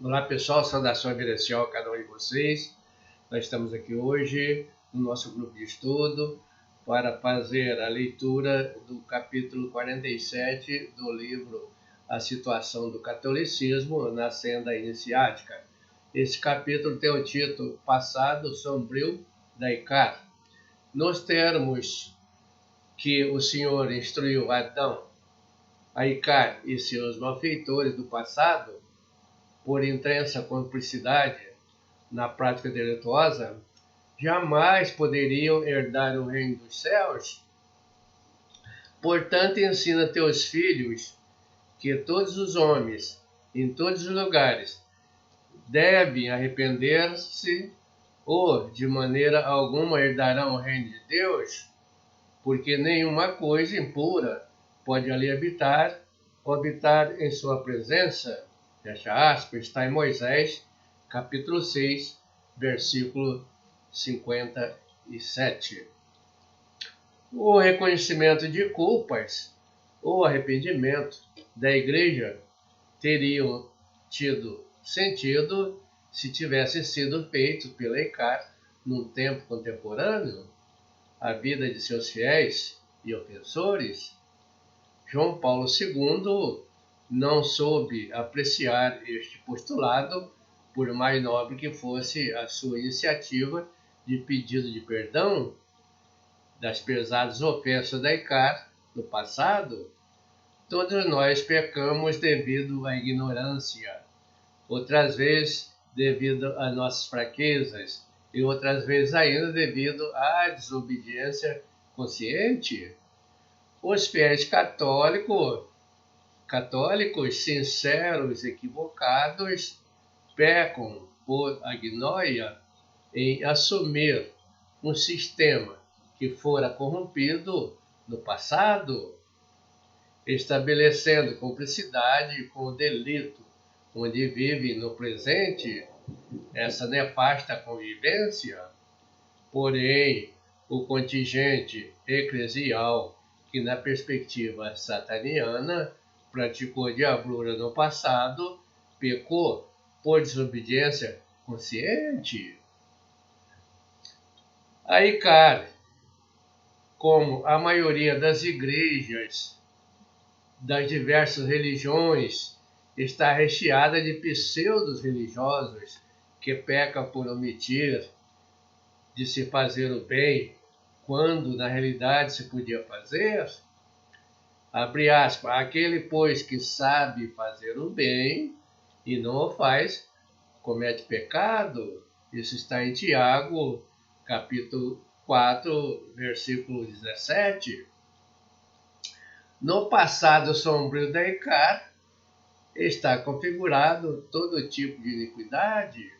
Olá pessoal, saudação reverencial a cada um de vocês. Nós estamos aqui hoje no nosso grupo de estudo para fazer a leitura do capítulo 47 do livro A Situação do Catolicismo na Senda Iniciática. Esse capítulo tem o título Passado Sombrio da ICAR. Nos termos que o Senhor instruiu Adão, a ICAR e seus malfeitores do passado, por intensa cumplicidade na prática delituosa, jamais poderiam herdar o reino dos céus. Portanto, ensina teus filhos que todos os homens, em todos os lugares, devem arrepender-se ou, de maneira alguma, herdarão o reino de Deus, porque nenhuma coisa impura pode ali habitar ou habitar em sua presença. Fecha aspas, está em Moisés, capítulo 6, versículo 57. O reconhecimento de culpas ou arrependimento da igreja teriam tido sentido se tivesse sido feito pela ICAR num tempo contemporâneo à vida de seus fiéis e ofensores. João Paulo II não soube apreciar este postulado, por mais nobre que fosse a sua iniciativa de pedido de perdão das pesadas ofensas da ICAR no passado. Todos nós pecamos devido à ignorância, outras vezes devido às nossas fraquezas e outras vezes ainda devido à desobediência consciente. Os fiéis católicos sinceros, equivocados, pecam por agnóia em assumir um sistema que fora corrompido no passado, estabelecendo cumplicidade com o delito, onde vive no presente essa nefasta convivência. Porém, o contingente eclesial, que na perspectiva sataniana praticou diablura no passado, pecou por desobediência consciente. A ICAR, como a maioria das igrejas das diversas religiões, está recheada de pseudos religiosos que pecam por omitir de se fazer o bem, quando na realidade se podia fazer. Abre aspas, aquele, pois, que sabe fazer o bem e não o faz, comete pecado. Isso está em Tiago, capítulo 4, versículo 17. No passado sombrio da ICAR está configurado todo tipo de iniquidade,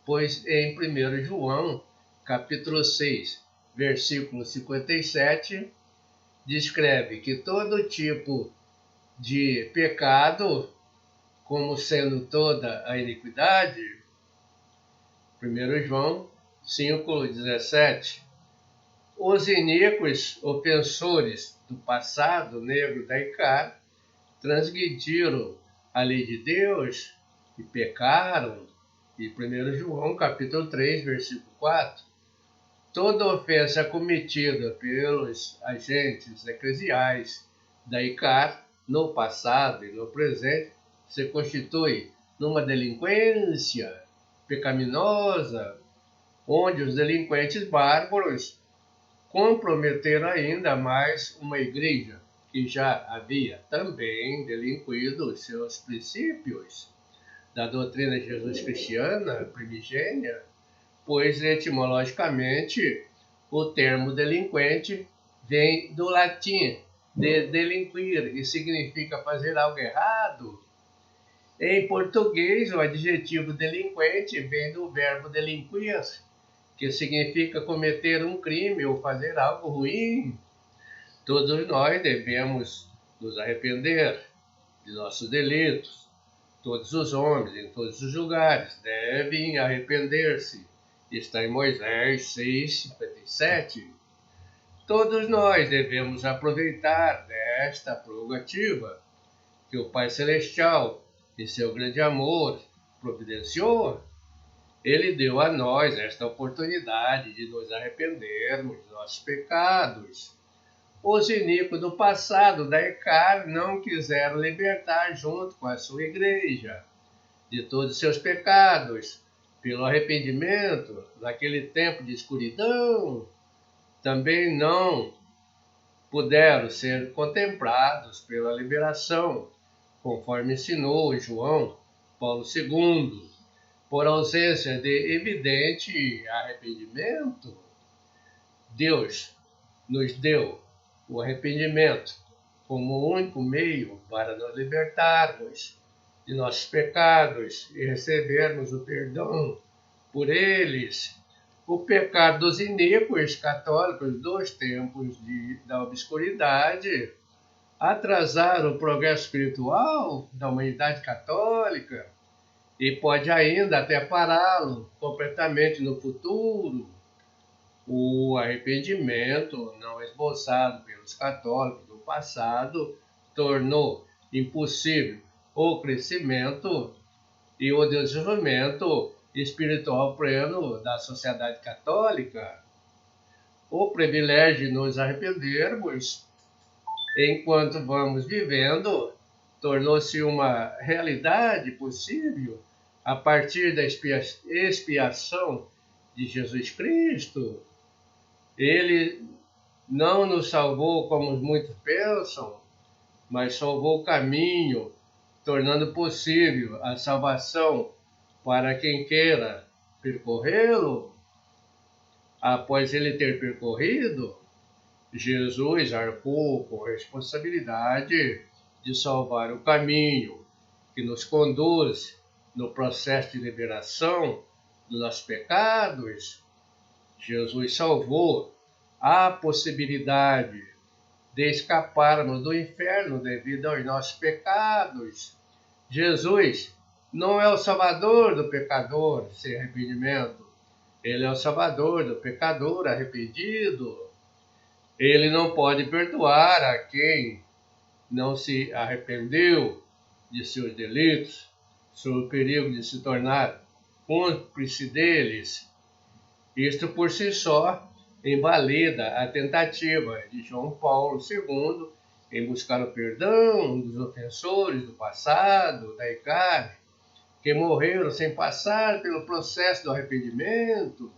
pois em 1 João, capítulo 6, versículo 57, descreve que todo tipo de pecado, como sendo toda a iniquidade, 1 João 5,17, os iníquos ofensores do passado negro da ICAR transgrediram a lei de Deus e pecaram, e 1 João capítulo 3, versículo 4. Toda ofensa cometida pelos agentes eclesiais da ICAR no passado e no presente se constitui numa delinquência pecaminosa, onde os delinquentes bárbaros comprometeram ainda mais uma igreja que já havia também delinquido seus princípios da doutrina de Jesus cristiana primigênia, pois etimologicamente o termo delinquente vem do latim de delinquir e significa fazer algo errado. Em português, o adjetivo delinquente vem do verbo delinquir, que significa cometer um crime ou fazer algo ruim. Todos nós devemos nos arrepender de nossos delitos. Todos os homens, em todos os lugares, devem arrepender-se. Está em Moisés 6,57. Todos nós devemos aproveitar desta prerrogativa que o Pai Celestial, em seu grande amor, providenciou, ele deu a nós esta oportunidade de nos arrependermos dos nossos pecados. Os iníquos do passado da Icar não quiseram libertar junto com a sua igreja de todos os seus pecados, pelo arrependimento daquele tempo de escuridão. Também não puderam ser contemplados pela liberação, conforme ensinou João Paulo II, por ausência de evidente arrependimento. Deus nos deu o arrependimento como o único meio para nos libertarmos de nossos pecados e recebermos o perdão por eles. O pecado dos iníquos católicos dos tempos da obscuridade atrasaram o progresso espiritual da humanidade católica e pode ainda até pará-lo completamente no futuro. O arrependimento não esboçado pelos católicos do passado tornou impossível o crescimento e o desenvolvimento espiritual pleno da sociedade católica. O privilégio de nos arrependermos enquanto vamos vivendo tornou-se uma realidade possível a partir da expiação de Jesus Cristo. Ele não nos salvou como muitos pensam, mas salvou o caminho, tornando possível a salvação para quem queira percorrê-lo. Após ele ter percorrido, Jesus arcou com a responsabilidade de salvar o caminho que nos conduz no processo de liberação dos nossos pecados. Jesus salvou a possibilidade de escaparmos do inferno devido aos nossos pecados. Jesus não é o salvador do pecador sem arrependimento. Ele é o salvador do pecador arrependido. Ele não pode perdoar a quem não se arrependeu de seus delitos, sob o perigo de se tornar cúmplice deles. Isto por si só invalida a tentativa de João Paulo II em buscar o perdão dos ofensores do passado, da Icar, que morreram sem passar pelo processo do arrependimento.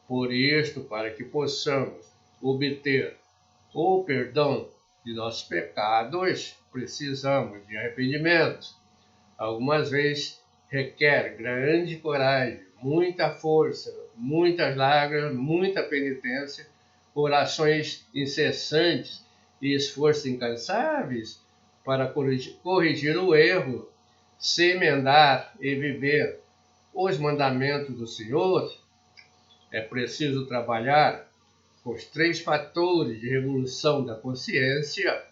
Por isto, para que possamos obter o perdão de nossos pecados, precisamos de arrependimento. Algumas vezes requer grande coragem, muita força, muitas lágrimas, muita penitência, orações incessantes e esforços incansáveis para corrigir o erro, se emendar e viver os mandamentos do Senhor. É preciso trabalhar com os 3 fatores de revolução da consciência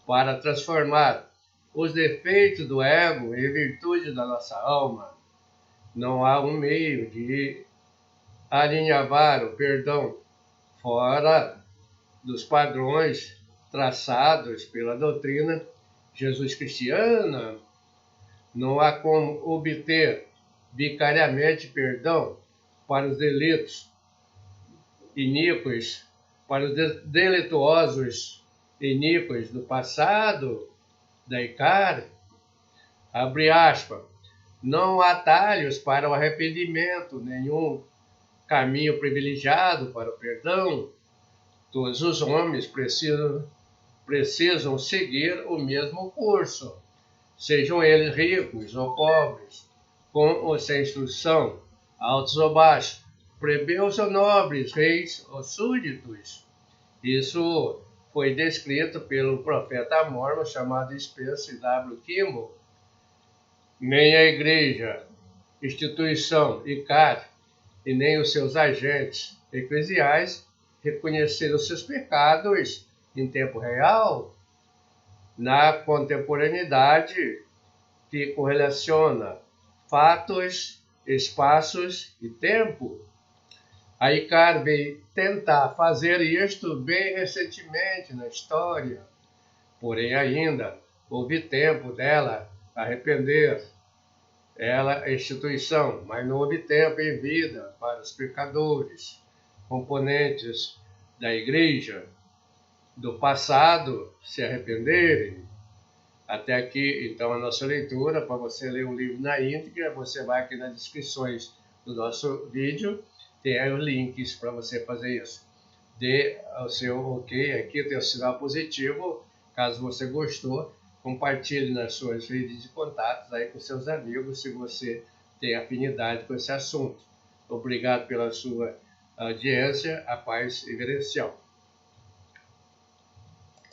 para transformar os defeitos do ego em virtude da nossa alma. Não há um meio de alinhavar o perdão fora dos padrões traçados pela doutrina Jesus-cristiana. Não há como obter vicariamente perdão para os delitos iníquos, para os delituosos iníquos do passado, da Icar. Abre aspas. Não há atalhos para o arrependimento, nenhum caminho privilegiado para o perdão. Todos os homens precisam seguir o mesmo curso, sejam eles ricos ou pobres, com ou sem instrução, altos ou baixos, plebeus ou nobres, reis ou súditos. Isso foi descrito pelo profeta mórmon chamado Spencer W. Kimball. Nem a igreja, instituição Icar e nem os seus agentes eclesiais reconheceram seus pecados em tempo real. Na contemporaneidade que correlaciona fatos, espaços e tempo, a Icar veio tentar fazer isto bem recentemente na história, porém ainda houve tempo dela arrepender ela é instituição, mas não obtém em vida para os pecadores, componentes da igreja do passado se arrependerem. Até aqui, então, a nossa leitura. Para você ler o livro na íntegra, você vai aqui nas descrições do nosso vídeo, tem aí os links para você fazer isso. Dê o seu ok aqui, tem o sinal positivo. Caso você gostou, compartilhe nas suas redes de contatos aí com seus amigos, se você tem afinidade com esse assunto. Obrigado pela sua audiência, a paz e verencial.